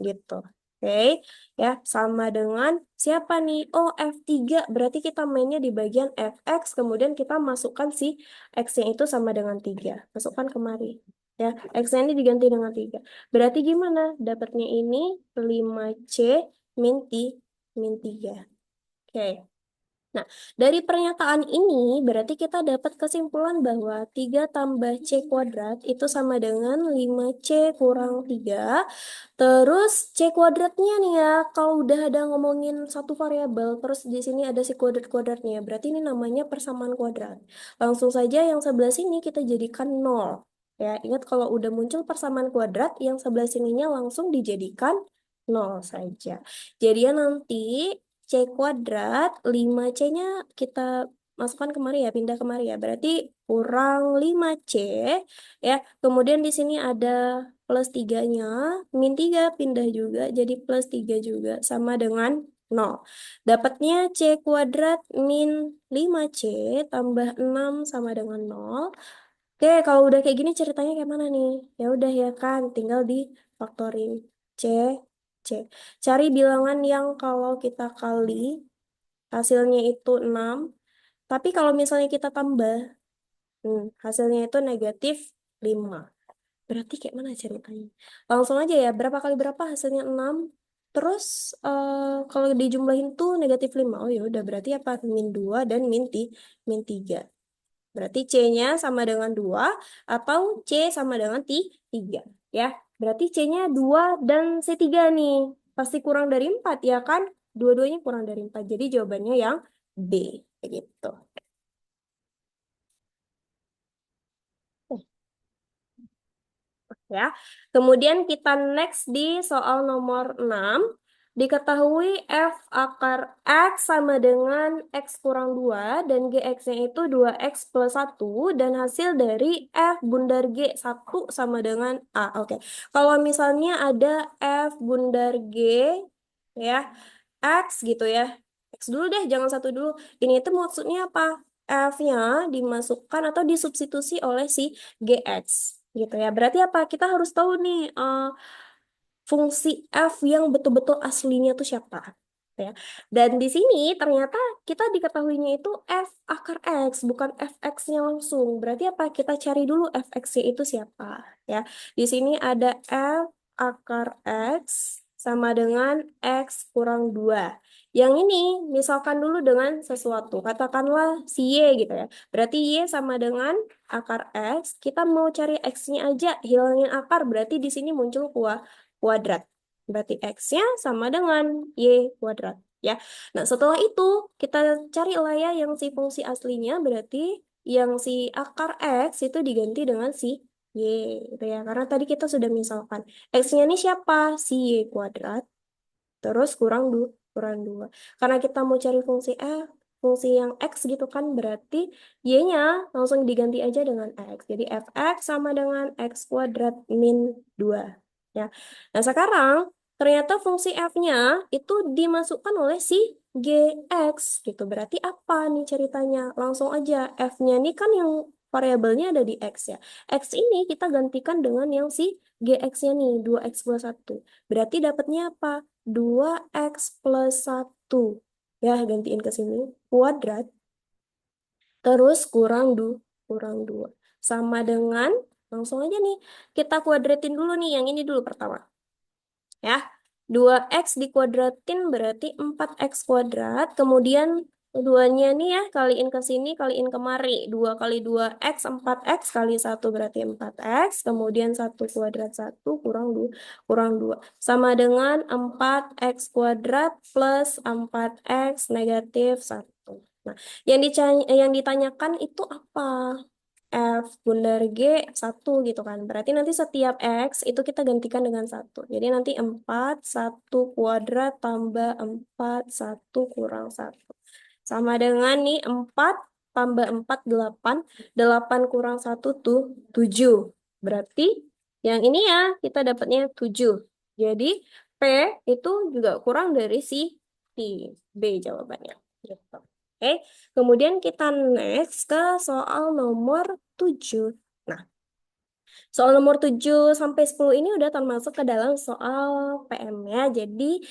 gitu. Oke, ya sama dengan siapa nih? Oh, F3 berarti kita mainnya di bagian Fx, kemudian kita masukkan si X-nya itu sama dengan 3. Masukkan kemari. Ya, X-nya ini diganti dengan 3. Berarti gimana? Dapatnya ini 5C min, min 3. Oke. Nah, dari pernyataan ini berarti kita dapat kesimpulan bahwa 3 tambah C kuadrat itu sama dengan 5C kurang 3. Terus C kuadratnya nih ya, kalau udah ada ngomongin satu variabel, terus di sini ada si kuadrat-kuadratnya, berarti ini namanya persamaan kuadrat. Langsung saja yang sebelah sini kita jadikan 0. Ya, ingat kalau udah muncul persamaan kuadrat, yang sebelah sininya langsung dijadikan 0 saja. Jadi ya nanti C kuadrat, 5C-nya kita masukkan kemari ya, pindah kemari ya. Berarti kurang 5C, ya. Kemudian di sini ada plus 3-nya, min 3 pindah juga, jadi plus 3 juga, sama dengan 0. Dapatnya C kuadrat min 5C tambah 6 sama dengan 0. Oke, kalau udah kayak gini ceritanya kayak mana nih? Ya udah ya kan, tinggal di faktorin. C, C. Cari bilangan yang kalau kita kali hasilnya itu 6. Tapi kalau misalnya kita tambah, hasilnya itu negatif 5. Berarti kayak mana ceritanya? Langsung aja ya, berapa kali berapa hasilnya 6. Terus kalau dijumlahin tuh negatif 5. Oh ya udah berarti apa? Min 2 dan min 3. Berarti C-nya sama dengan 2 atau C sama dengan 3. Ya, berarti C-nya 2 dan C3 nih. Pasti kurang dari 4 ya kan? Dua-duanya kurang dari 4. Jadi jawabannya yang B. Begitu. Ya. Kemudian kita next di soal nomor 6. Diketahui f akar x sama dengan x kurang 2 dan gx-nya itu 2x plus 1 dan hasil dari f bundar g 1 sama dengan a. Oke. Kalau misalnya ada f bundar g ya X gitu ya. X dulu deh, jangan satu dulu. Ini itu maksudnya apa? F-nya dimasukkan atau disubstitusi oleh si GX gitu ya. Berarti apa? Kita harus tahu nih fungsi F yang betul-betul aslinya tuh siapa. Ya. Dan di sini ternyata kita diketahuinya itu F akar X, bukan fx-nya langsung. Berarti apa? Kita cari dulu fx-nya itu siapa. Ya. Di sini ada F akar X sama dengan X kurang 2. Yang ini misalkan dulu dengan sesuatu. Katakanlah si Y gitu ya. Berarti Y sama dengan akar X. Kita mau cari X-nya aja. Hilangin akar. Berarti di sini muncul kuadrat. Berarti X-nya sama dengan Y kuadrat. Ya. Nah, setelah itu kita cari lah ya yang si fungsi aslinya, berarti yang si akar X itu diganti dengan si Y. Gitu ya. Karena tadi kita sudah misalkan X-nya ini siapa? Si Y kuadrat. Terus kurang 2. Karena kita mau cari fungsi fungsi yang X gitu kan, berarti Y-nya langsung diganti aja dengan X. Jadi fx sama dengan X kuadrat min 2. Ya. Nah, sekarang ternyata fungsi f-nya itu dimasukkan oleh si gx gitu. Berarti apa nih ceritanya? Langsung aja f-nya ini kan yang variabelnya ada di x ya. X ini kita gantikan dengan yang si gx-nya nih, 2x plus 1. Berarti dapatnya apa? 2x plus 1. Ya, gantiin ke sini. Kuadrat. Terus kurang 2. Sama dengan, langsung aja nih. Kita kuadratin dulu nih, yang ini dulu pertama. Ya, 2x dikuadratin berarti 4x kuadrat. Kemudian duanya nih ya, kaliin ke sini, kaliin kemari. 2 kali 2x, 4x kali 1 berarti 4x. Kemudian 1 kuadrat 1 kurang 2. Sama dengan 4x kuadrat plus 4x negatif 1. Nah, yang ditanyakan itu apa? F bundar G 1 gitu kan. Berarti nanti setiap X itu kita gantikan dengan 1. Jadi nanti 4, 1 kuadrat tambah 4, 1 kurang 1. Sama dengan nih 4 tambah 4 8. 8 kurang satu tuh 7. Berarti yang ini ya kita dapatnya 7. Jadi P itu juga kurang dari si T. B jawabannya. Gitu. Oke, kemudian kita next ke soal nomor 7. Nah, soal nomor 7 sampai 10 ini udah termasuk ke dalam soal PM ya. Jadi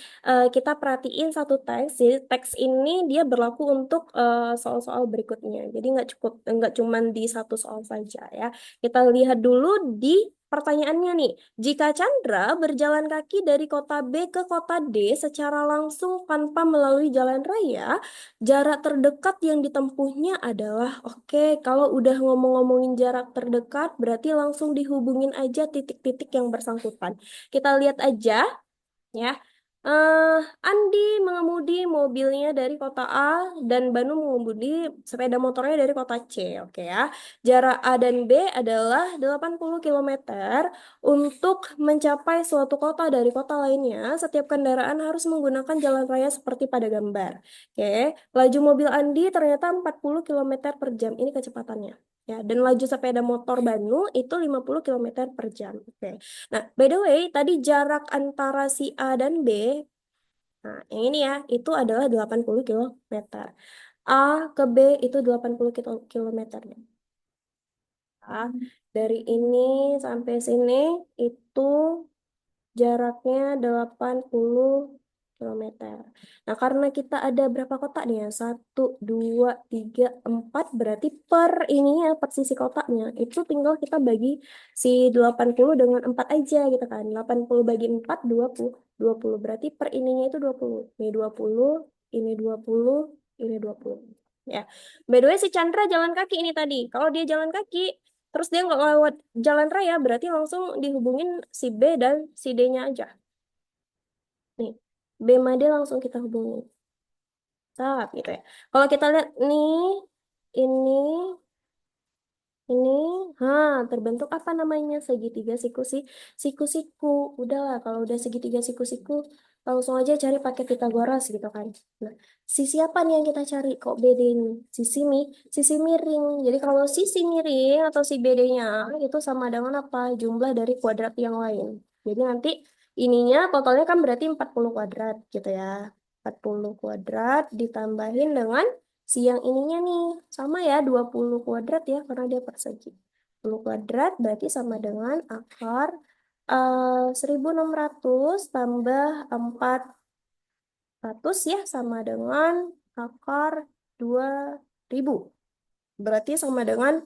kita perhatiin satu teks. Jadi teks ini dia berlaku untuk soal-soal berikutnya. Jadi nggak cuman di satu soal saja ya. Kita lihat dulu di pertanyaannya nih. Jika Chandra berjalan kaki dari kota B ke kota D secara langsung tanpa melalui jalan raya, jarak terdekat yang ditempuhnya adalah, oke, kalau udah ngomong-ngomongin jarak terdekat, berarti langsung dihubungin aja titik-titik yang bersangkutan. Kita lihat aja ya. Eh, Andi mengemudi mobilnya dari kota A dan Banu mengemudi sepeda motornya dari kota C. Oke ya. Jarak A dan B adalah 80 kilometer. Untuk mencapai suatu kota dari kota lainnya, setiap kendaraan harus menggunakan jalan raya seperti pada gambar. Oke, laju mobil Andi ternyata 40 kilometer per jam. Ini kecepatannya. Ya, dan laju sepeda motor Banu itu 50 kilometer per jam. Oke. Nah, by the way, tadi jarak antara si A dan B, nah yang ini ya, itu adalah 80 kilometer. A ke B itu 80 kilometer. Ya. Dari ini sampai sini itu jaraknya 80 kilometer. Nah, karena kita ada berapa kotak nih ya? Satu, dua, tiga, empat. Berarti per ininya, per sisi kotaknya. Itu tinggal kita bagi si 80 dengan 4 aja gitu kan. 80 bagi 4, 20. 20. Berarti per ininya itu 20. Ini 20, ini 20, ini 20. Ya. By the way, si Chandra jalan kaki ini tadi. Kalau dia jalan kaki, terus dia nggak lewat jalan raya, berarti langsung dihubungin si B dan si D-nya aja. Nih, B sama D langsung kita hubungin. Sat, gitu ya. Kalau kita lihat nih, ini, ini, terbentuk apa namanya? Segitiga siku-siku. Udahlah, kalau udah segitiga siku-siku, langsung aja cari pakai Pitagoras gitu kan. Nah, sisi apa nih yang kita cari? Kok BD ini? Sisi miring. Jadi kalau sisi miring atau si BD-nya itu sama dengan apa? Jumlah dari kuadrat yang lain. Jadi nanti ininya totalnya kan berarti 40 kuadrat gitu ya. 40 kuadrat ditambahin dengan si yang ininya nih, sama ya 20 kuadrat ya, karena dia persegi. 20 kuadrat berarti sama dengan akar 1600 tambah 400 ya, sama dengan akar 2000. Berarti sama dengan,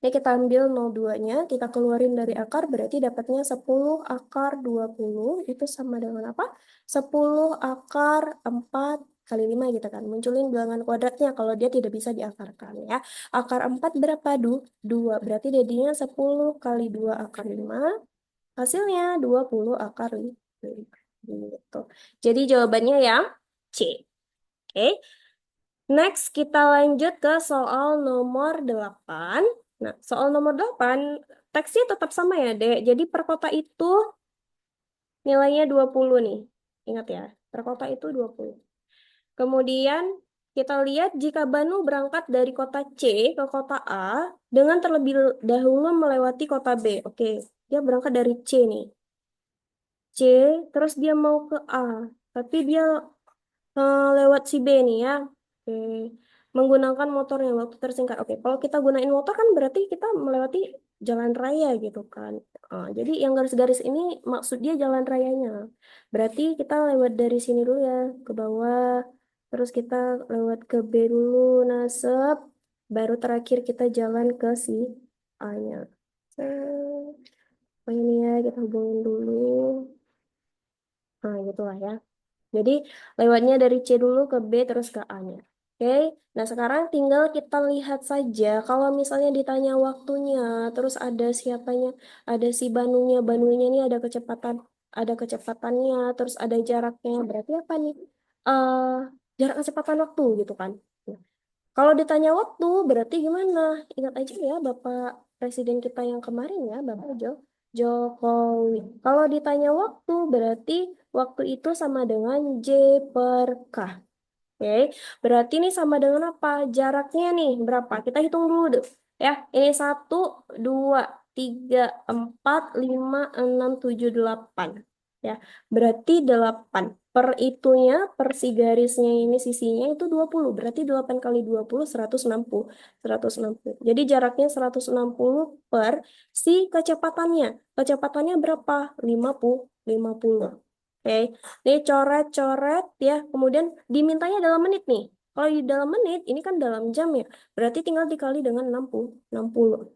ini kita ambil 02-nya, kita keluarin dari akar, berarti dapatnya 10 akar 20, itu sama dengan apa? 10 akar 4 kali 5 gitu kan. Munculin bilangan kuadratnya kalau dia tidak bisa diakarkan ya. Akar 4 berapa? 2. Berarti jadinya 10 kali 2 akar 5. Hasilnya 20 akar 5. Gitu. Jadi jawabannya yang C. Oke. Next, kita lanjut ke soal nomor 8. Nah, soal nomor 8, teksnya tetap sama ya, Dek. Jadi per kota itu nilainya 20 nih. Ingat ya, per kota itu 20. Kemudian kita lihat jika Banu berangkat dari kota C ke kota A dengan terlebih dahulu melewati kota B. Oke, dia berangkat dari C nih. C, terus dia mau ke A. Tapi dia lewat si B nih ya. Oke. Menggunakan motor yang waktu tersingkat. Oke, kalau kita gunain motor kan berarti kita melewati jalan raya gitu kan. Jadi yang garis-garis ini maksud dia jalan rayanya. Berarti kita lewat dari sini dulu ya, ke bawah. Terus kita lewat ke B dulu, nasib. Baru terakhir kita jalan ke si A-nya. Oh ini ya, kita hubungin dulu. Nah, gitulah ya. Jadi lewatnya dari C dulu ke B terus ke A-nya. Oke, nah sekarang tinggal kita lihat saja kalau misalnya ditanya waktunya, terus ada siapanya, ada si Banunya, Banunya ini ada kecepatannya, terus ada jaraknya. Berarti apa nih? Eh jarak kecepatan waktu gitu kan. Nah, kalau ditanya waktu berarti gimana? Ingat aja ya Bapak Presiden kita yang kemarin ya, Bapak Jokowi. Kalau ditanya waktu berarti waktu itu sama dengan J per K. Oke, berarti ini sama dengan apa? Jaraknya nih berapa? Kita hitung dulu deh. Ya, ini 1, 2, 3, 4, 5, 6, 7, 8. Ya, berarti 8. Per itunya, per si garisnya ini sisinya itu 20. Berarti 8 kali 20, 160. 160. Jadi jaraknya 160 per si kecepatannya. Kecepatannya berapa? 50. 50. Oke. Nih coret-coret ya. Kemudian dimintanya dalam menit nih. Kalau di dalam menit, ini kan dalam jam ya. Berarti tinggal dikali dengan 60. 60.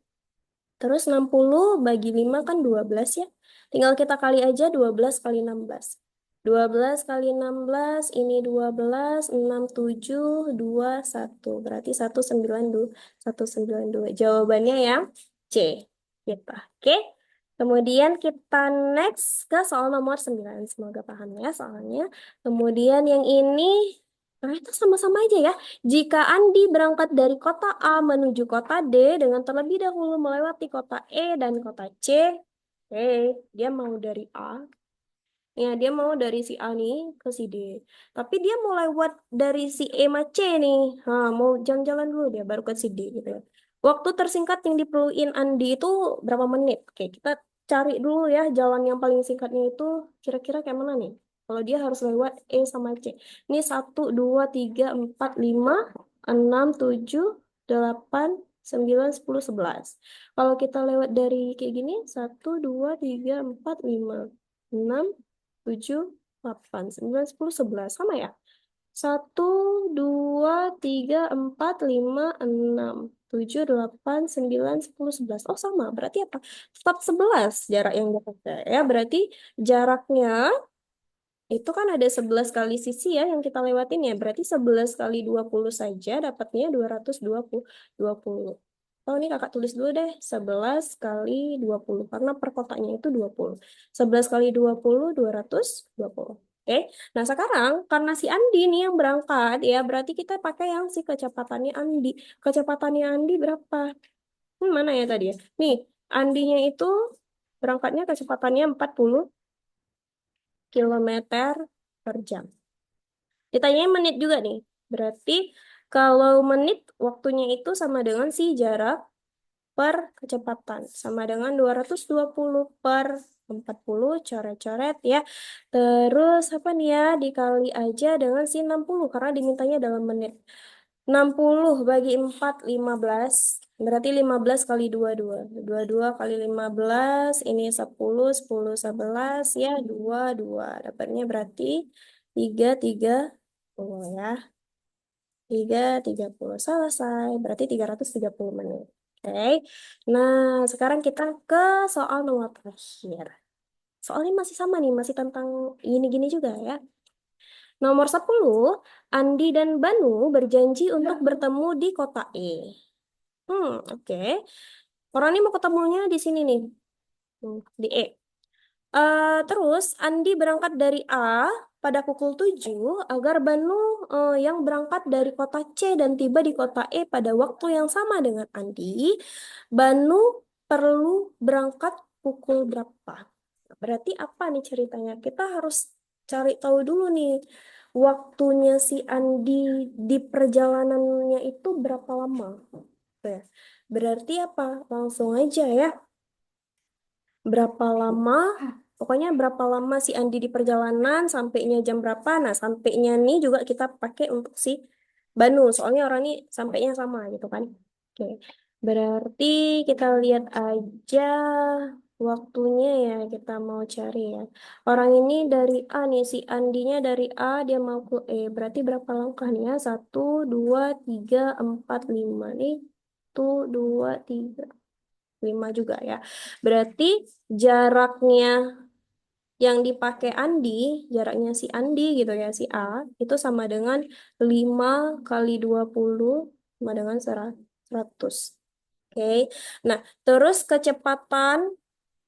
Terus 60 bagi 5 kan 12 ya. Tinggal kita kali aja 12 kali 16. 12 kali 16 ini 12, 6, 7, 2, 1. Berarti 192. 192. Jawabannya yang C. Gitu. Oke. Kemudian kita next ke soal nomor 9. Semoga paham ya soalnya. Kemudian yang ini, nah itu sama-sama aja ya. Jika Andi berangkat dari kota A menuju kota D dengan terlebih dahulu melewati kota E dan kota C, dia mau dari A, ya dia mau dari si A nih ke si D. Tapi dia mau lewat dari si E sama C nih, mau jalan-jalan dulu dia baru ke si D gitu ya. Waktu tersingkat yang diperluin Andi itu berapa menit? Oke, kita cari dulu ya jalan yang paling singkatnya itu kira-kira kayak mana nih? Kalau dia harus lewat E sama C. Ini 1, 2, 3, 4, 5, 6, 7, 8, 9, 10, 11. Kalau kita lewat dari kayak gini, 1, 2, 3, 4, 5, 6, 7, 8, 9, 10, 11. Sama ya? 1, 2, 3, 4, 5, 6, 7, 8, 9, 10, 11. Oh sama, berarti apa? Tetap 11 jarak yang dia pakai ya. Berarti jaraknya itu kan ada 11 kali sisi ya yang kita lewatin ya. Berarti 11 kali 20 saja dapatnya 220. 20. Oh ini kakak tulis dulu deh. 11 kali 20. Karena per kotaknya itu 20. 11 kali 20, 220. Oke. Nah sekarang karena si Andi nih yang berangkat ya. Berarti kita pakai yang si kecepatannya Andi. Kecepatannya Andi berapa? Mana ya tadi ya? Nih, Andinya itu berangkatnya kecepatannya 40 km/jam. Ditanyain menit juga nih. Berarti kalau menit waktunya itu sama dengan si jarak per kecepatan. Sama dengan 220 per 40 coret-coret ya. Terus apa nih ya? Dikali aja dengan si 60 karena dimintanya dalam menit. 60 bagi 4, 15. Berarti 15 kali 22. 22 kali 15, ini 10, 10, 11, ya 2, 2. Dapatnya berarti 3, 30 ya. 3, 30. Selesai. Berarti 330 menit. Oke. Nah, sekarang kita ke soal nomor terakhir. Soalnya masih sama nih, masih tentang gini-gini juga ya. Nomor 10, Andi dan Banu berjanji untuk bertemu di kota E. Oke. Orang ini mau ketemunya di sini nih, di E. Terus Andi berangkat dari A pada pukul 7 agar Banu yang berangkat dari kota C dan tiba di kota E pada waktu yang sama dengan Andi. Banu perlu berangkat pukul berapa? Berarti apa nih ceritanya? Kita harus cari tahu dulu nih waktunya si Andi di perjalanannya itu berapa lama. Oke. Berarti apa? Langsung aja ya. Berapa lama? Pokoknya berapa lama si Andi di perjalanan, sampainya jam berapa. Nah, sampainya nih juga kita pakai untuk si Banu. Soalnya orang ini sampainya sama gitu kan. Oke. Berarti kita lihat aja waktunya ya kita mau cari ya. Orang ini dari A nih, si Andinya dari A, dia mau ke E. Berarti berapa langkah nih ya? 1, 2, 3, 4, 5 nih. 1, 2, 3, 5 juga ya. Berarti jaraknya yang dipakai Andi, jaraknya si Andi gitu ya, si A, itu sama dengan 5 kali 20 sama dengan 100. Oke. Nah, terus kecepatan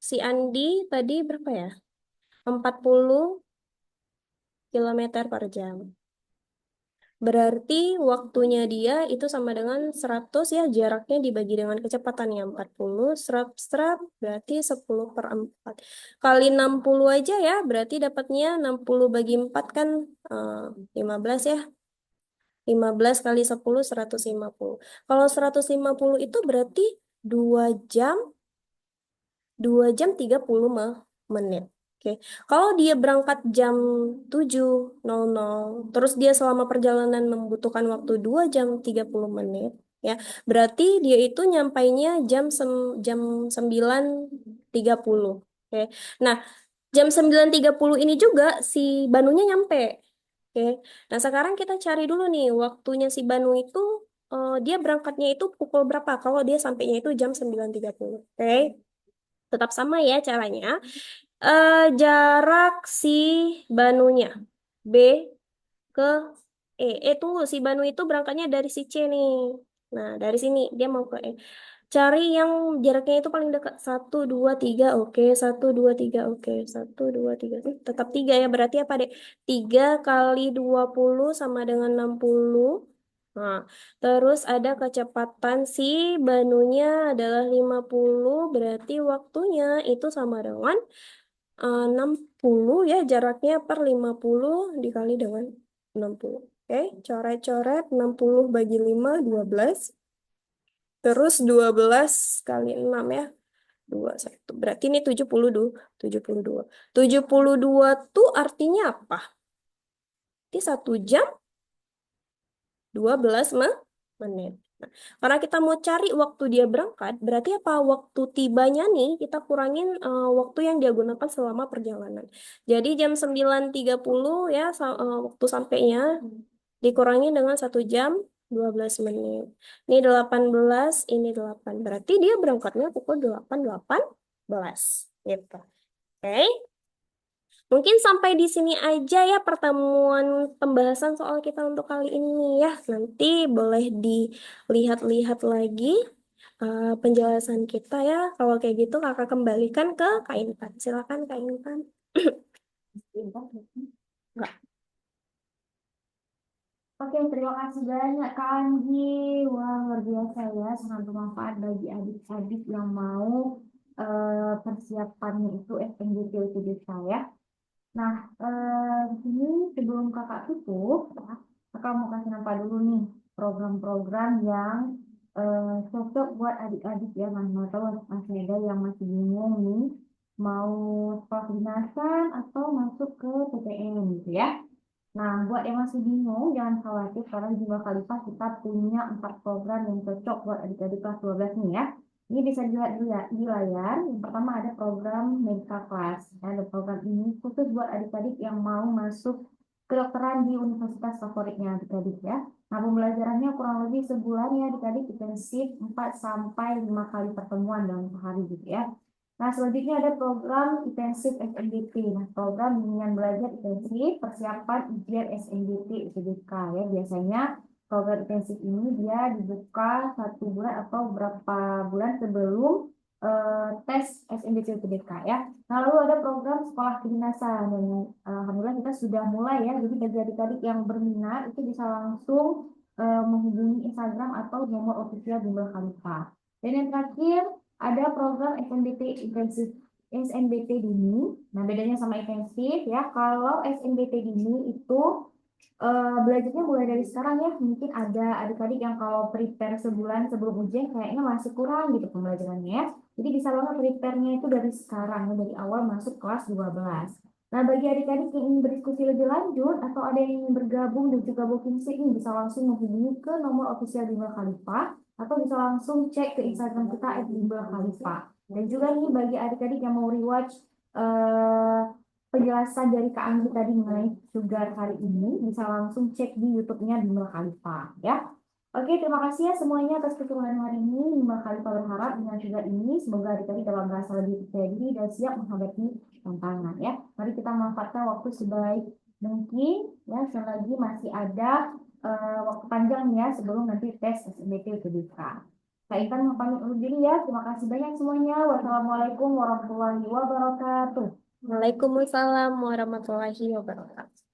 si Andi tadi berapa ya? 40 km/jam. Berarti waktunya dia itu sama dengan 100 ya, jaraknya dibagi dengan kecepatannya 40, serap-serap, berarti 10/4. Kali 60 aja ya, berarti dapatnya 60 bagi 4 kan 15 ya. 15 kali 10, 150. Kalau 150 itu berarti 2 jam 2 jam 30 menit. Oke. Kalau dia berangkat jam 7.00, terus dia selama perjalanan membutuhkan waktu 2 jam 30 menit, ya. Berarti dia itu nyampainya jam 9.30. Oke. Nah, jam 9.30 ini juga si Banunya nyampe. Oke. Nah, sekarang kita cari dulu nih waktunya si Banu itu, dia berangkatnya itu pukul berapa kalau dia sampainya itu jam 9.30. Oke. Tetap sama ya caranya. Jarak si Banunya B ke tunggu, si Banu itu berangkatnya dari si C nih. Nah, dari sini dia mau ke E. Cari yang jaraknya itu paling dekat. 1, 2, 3, oke. 1, 2, 3, oke. 1, 2, 3. Tetap 3 ya. Berarti apa, Dek? 3 kali 20 sama dengan 60. Nah, terus ada kecepatan si Banunya adalah 50. Berarti waktunya itu sama dengan 60 ya. Jaraknya per 50 dikali dengan 60. Oke, coret-coret. 60 bagi 5, 12. Terus 12 kali 6 ya. 21. Berarti ini 72. 72. 72 tuh artinya apa? Ini 1 jam 12 menit. Nah, karena kita mau cari waktu dia berangkat, berarti apa? Waktu tibanya nih kita kurangin waktu yang dia gunakan selama perjalanan. Jadi jam 9.30 ya, waktu sampainya dikurangi dengan 1 jam 12 menit. Ini 18, ini 8. Berarti dia berangkatnya pukul 8.18. Gitu. Oke. Mungkin sampai di sini aja ya pertemuan pembahasan soal kita untuk kali ini ya. Nanti boleh dilihat-lihat lagi penjelasan kita ya. Kalau kayak gitu kakak kembalikan ke Kak Intan. Silakan Kak Intan. Enggak. Oke, terima kasih banyak Kak Anggi. Wah, luar biasa ya, sangat bermanfaat bagi adik-adik yang mau persiapannya itu SNBT UTBK ya. Nah, di sini sebelum kakak tutup, ya, kakak mau kasih nampak dulu nih program-program yang cocok buat adik-adik ya, mana tahu masih ada yang masih bingung nih mau sekolah kedinasan atau masuk ke PTN gitu ya. Nah, buat yang masih bingung, jangan khawatir karena di Bima Khalifah kita punya 4 program yang cocok buat adik-adik kelas 12 nih ya. Ini bisa dilihat di layar. Yang pertama ada program Medical Class. Ya, ada program ini khusus buat adik-adik yang mau masuk kedokteran di universitas favoritnya adik-adik ya. Nah, pembelajarannya kurang lebih sebulan ya adik-adik, intensif 4 sampai 5 kali pertemuan dalam sehari gitu ya. Nah, selanjutnya ada program intensif SNBT. Nah, program bimbingan belajar intensif persiapan ujian SNBT UTBK ya. Biasanya program intensif ini dia dibuka 1 bulan atau beberapa bulan sebelum tes SNBT UTBK ya. Nah, lalu ada program sekolah kedinasan dan alhamdulillah kita sudah mulai ya. Jadi bagi adik-adik yang berminat itu bisa langsung menghubungi Instagram atau nomor official Bimbel Khalifah. Dan yang terakhir ada program SNBT intensif SNBT dini. Nah, bedanya sama intensif ya. Kalau SNBT dini itu belajarnya mulai dari sekarang ya. Mungkin ada adik-adik yang kalau prepare sebulan sebelum ujian kayaknya masih kurang gitu pembelajarannya ya. Jadi bisa banget prepare-nya itu dari sekarang ya, dari awal masuk kelas 12. Nah, bagi adik-adik yang ingin berdiskusi lebih lanjut atau ada yang ingin bergabung dan juga booking seat ini bisa langsung menghubungi ke nomor official Bimbel Khalifah atau bisa langsung cek ke Instagram kita @bimbelkhalifah. Dan juga nih bagi adik-adik yang mau rewatch eh, penjelasan dari Kak Anggi tadi mengenai sugar hari ini bisa langsung cek di YouTube-nya Bimbel Khalifah ya. Oke, terima kasih ya semuanya atas keseruan hari ini. Bimbel Khalifah berharap dengan sugar ini semoga adik-adik dalam merasa lebih percaya diri dan siap menghadapi tantangan ya. Mari kita manfaatkan waktu sebaik mungkin ya. Selagi masih ada waktu panjang ya sebelum nanti tes SNBT UTBK. Kak Intan mau pamit undur diri ya. Terima kasih banyak semuanya. Wassalamualaikum warahmatullahi wabarakatuh. Waalaikumsalam warahmatullahi wabarakatuh.